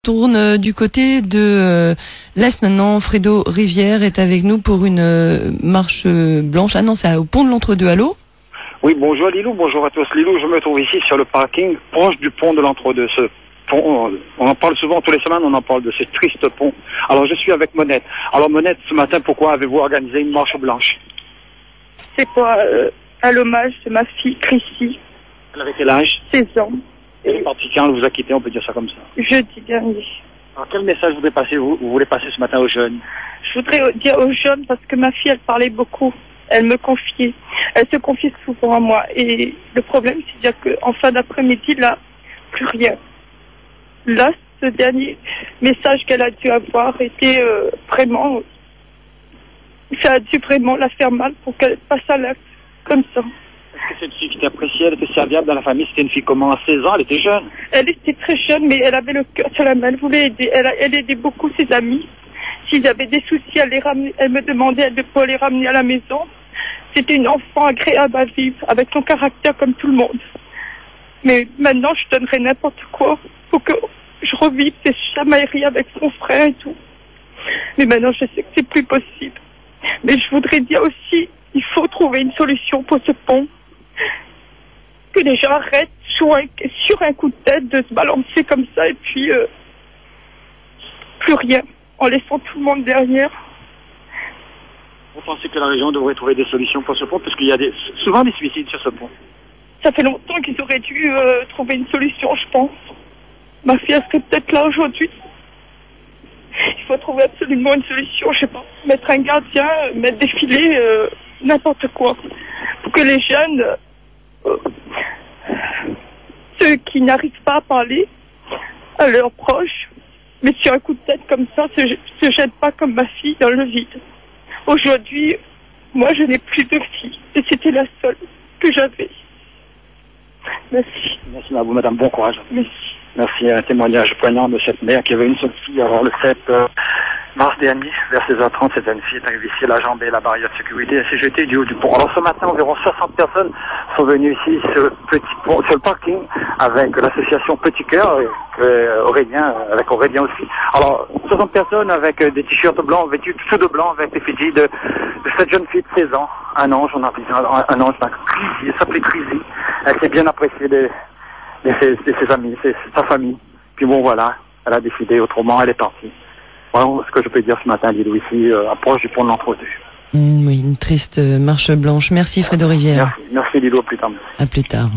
Tourne du côté de l'Est maintenant. Fredo Rivière est avec nous pour une marche blanche. Ah non, c'est au pont de l'Entre-deux. Allô? Oui, bonjour Lilou, bonjour à tous. Lilou, je me trouve ici sur le parking, proche du pont de l'Entre-deux. Ce pont, on en parle souvent, tous les semaines, on en parle de ce triste pont. Alors, je suis avec Monette. Alors, Monette, ce matin, pourquoi avez-vous organisé une marche blanche? C'est pour à l'hommage de ma fille, Chrissy. Elle avait quel âge? 16 ans. Elle est partie quand elle vous a quitté, on peut dire ça comme ça. Jeudi dernier. Alors, quel message vous voulez passer ce matin aux jeunes? Je voudrais dire aux jeunes, parce que ma fille, elle parlait beaucoup. Elle me confiait. Elle se confiait souvent à moi. Et le problème, c'est qu'en fin d'après-midi, là, plus rien. Là, ce dernier message qu'elle a dû avoir était vraiment... Ça a dû vraiment la faire mal pour qu'elle passe à l'acte, comme ça. Est-ce que c'est une fille qui était appréciée, elle était serviable dans la famille? C'était une fille comment? À 16 ans, elle était jeune? Elle était très jeune, mais elle avait le cœur sur la main. Elle voulait aider. Elle aidait beaucoup ses amis. S'ils avaient des soucis, elle me demandait de pas les ramener à la maison. C'était une enfant agréable à vivre, avec son caractère comme tout le monde. Mais maintenant, je donnerais n'importe quoi pour que je revive ces chamailleries avec son frère et tout. Mais maintenant, je sais que c'est plus possible. Mais je voudrais dire aussi, il faut trouver une solution pour ce pont. Que les gens arrêtent sur un coup de tête de se balancer comme ça et puis plus rien, en laissant tout le monde derrière. Vous pensez que la région devrait trouver des solutions pour ce pont? Parce qu'il y a souvent des suicides sur ce pont. Ça fait longtemps qu'ils auraient dû trouver une solution, je pense. Ma fille, elle serait peut-être là aujourd'hui. Il faut trouver absolument une solution, je sais pas. Mettre un gardien, mettre des filets, n'importe quoi. Pour que les jeunes, ceux qui n'arrivent pas à parler à leurs proches, mais sur un coup de tête comme ça, se jettent pas comme ma fille dans le vide. Aujourd'hui, moi je n'ai plus de fille. Et c'était la seule que j'avais. Merci. Merci à vous, madame. Bon courage. Merci. Merci à un témoignage poignant de cette mère qui avait une seule fille. Alors, le 7 mars dernier, vers 16h30, cette jeune fille est arrivée ici, elle a jambé la barrière de sécurité, elle s'est jetée du haut du pont. Alors, ce matin, environ 60 personnes sont venues ici sur le petit pont, sur le parking, avec l'association Petit Cœur, avec Aurélien aussi. Alors, 60 personnes avec des t-shirts blancs, vêtus tout de blanc, avec l'effigie de cette jeune fille de 16 ans. Un ange, on a appelé un ange, elle s'appelait Chrissy. Elle s'est bien appréciée de ses amis, sa famille. Puis bon, voilà, elle a décidé autrement, elle est partie. Voilà ce que je peux dire ce matin, Lilou, ici, approche du pont de l'Entre-deux. Oui, une triste marche blanche. Merci Fredo Rivière. Merci Lilou, à plus tard. À plus tard.